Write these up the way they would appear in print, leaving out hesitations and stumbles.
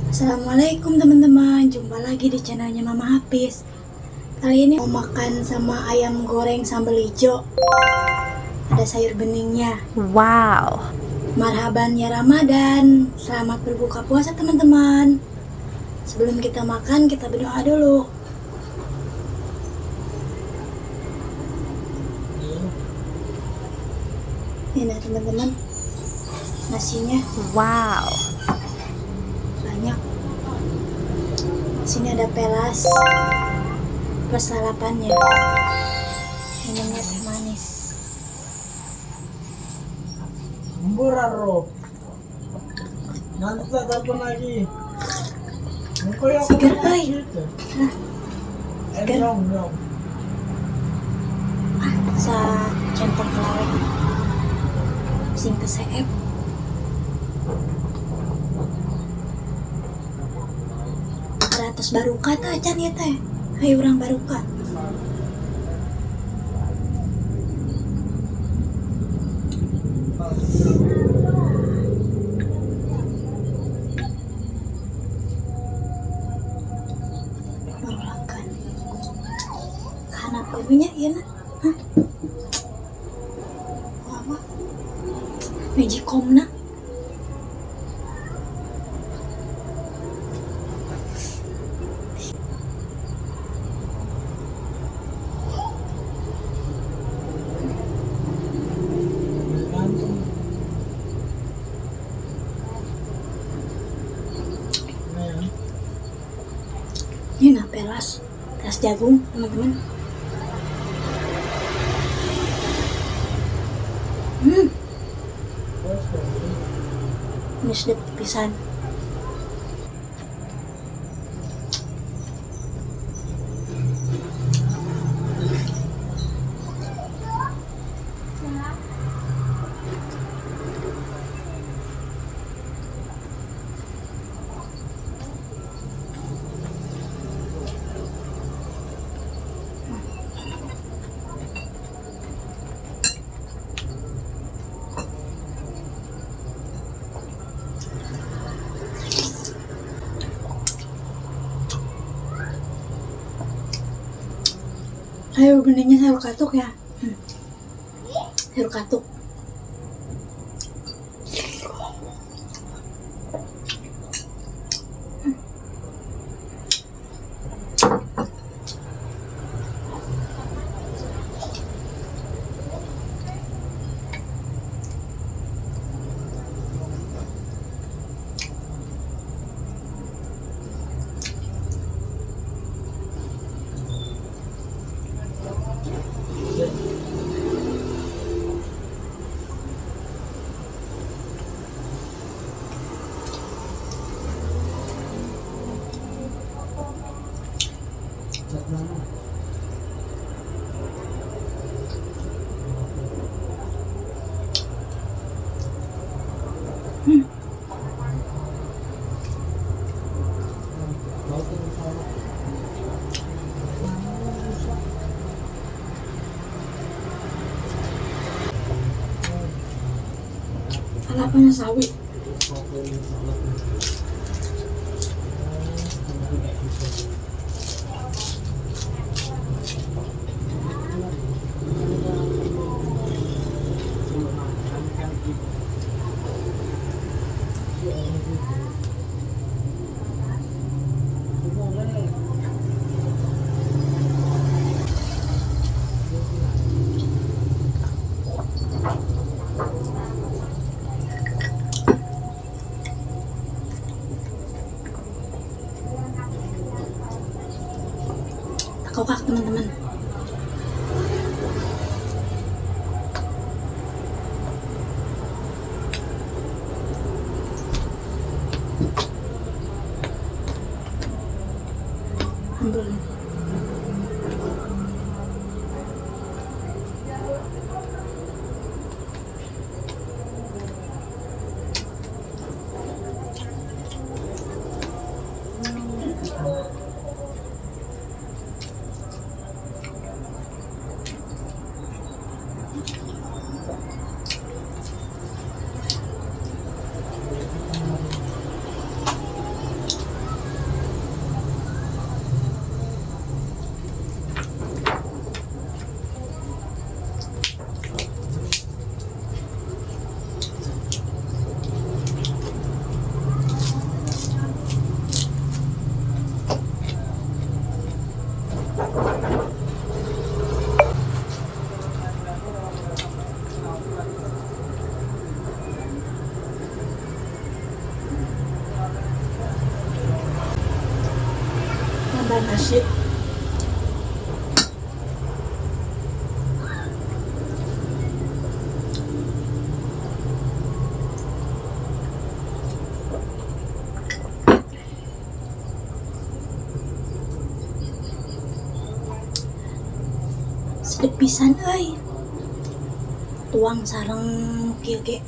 Assalamualaikum teman-teman, jumpa lagi di channelnya Mama Hafiz. Kali ini mau makan sama ayam goreng sambal hijau. Ada sayur beningnya. Wow. Marhaban ya Ramadan. Selamat berbuka puasa teman-teman. Sebelum kita makan, kita berdoa dulu. Ini nah teman-teman, nasinya Wow. banyak. Sini ada pelas plus lalapannya. Minumnya teh manis. Muraro. Nanti tak telepon lagi. Mungkin aku Seger, ay. gitu. Seger. Dong. Sa centong kelaweng sing keseep. Ratus baruka teh acan ya teh. Hayu urang baruka. Barulakan. Kana barunya ieu na. Hah? Apa? Magicomna. Gantung. Ayan. Ini nah pelas jagung teman-teman. Terus gantung. Ini sedap pisan. Sayur beningnya sayur katuk ya. Sayur katuk. Cat mana? Lalapannya sawi. Kokak teman-teman. Ambil. nasi. Sedep pisan euy. Tuang sareng kieu ge.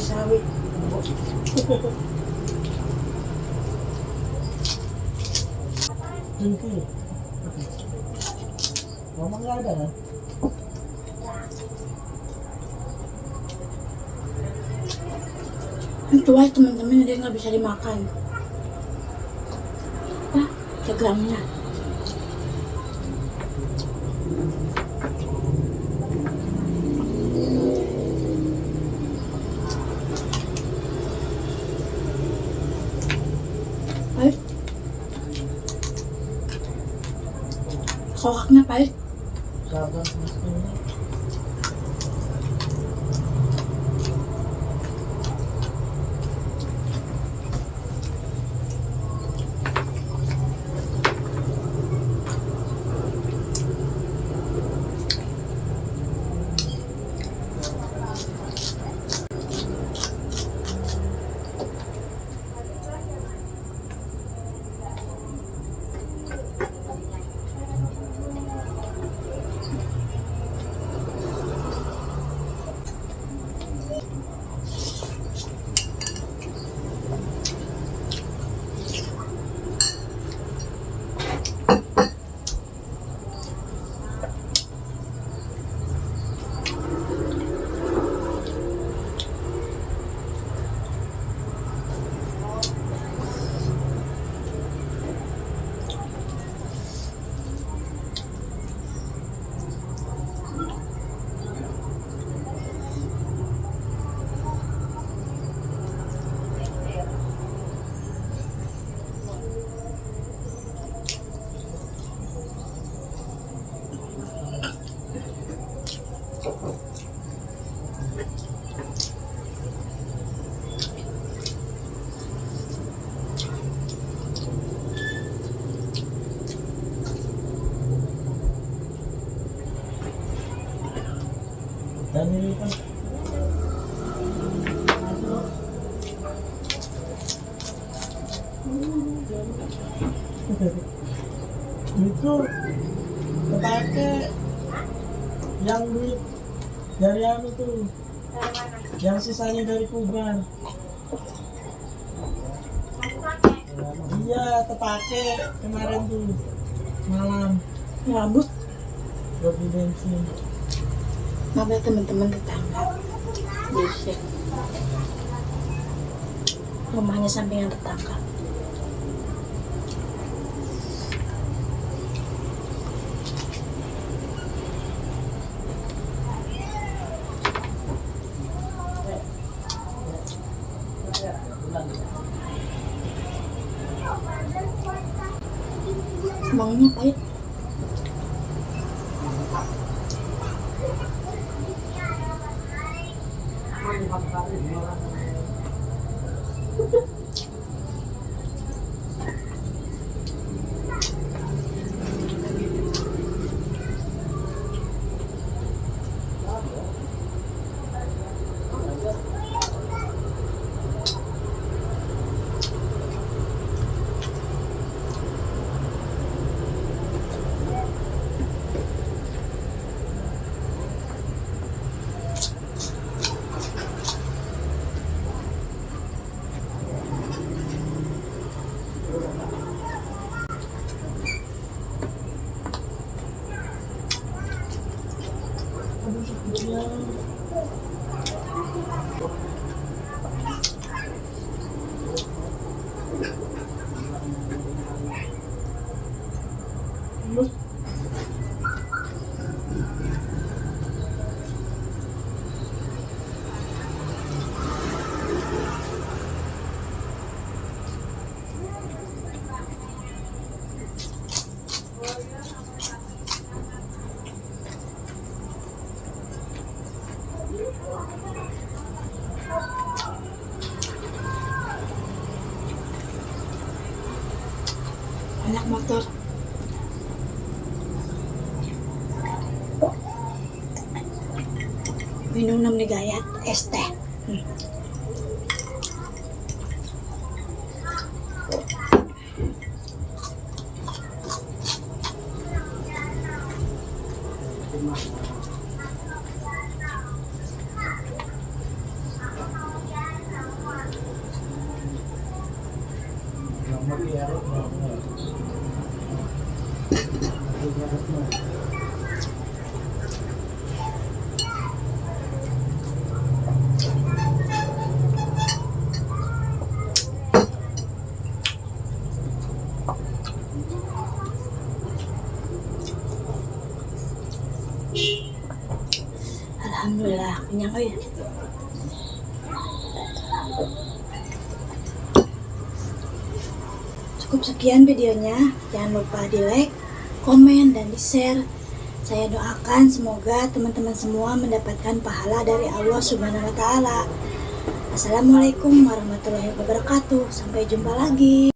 Sawi. Jengki. Mama nggak ada kan? Itu aja teman-teman dia nggak bisa dimakan. Wah, tegangnya. Pahit. Kokaknya pahit. Sabar mesinnya. Dan ini kan itu kepake yang duit dari anu tuh, yang sisanya dari Kubar. Iya, kepake kemarin tuh malam Rambut. buat di bensin. Namanya teman-teman tetangga. Berisik. Rumahnya sampingan tetangga. Bangnya pahit. Aduh, sakitnya. Aduh. Banyak motor. Minum 6 digayat es teh. Alhamdulillah kenyang euy. Cukup sekian videonya, jangan lupa di like, komen, dan di share. Saya doakan semoga teman-teman semua mendapatkan pahala dari Allah Subhanahu wa Ta'ala. Assalamualaikum warahmatullahi wabarakatuh. Sampai jumpa lagi.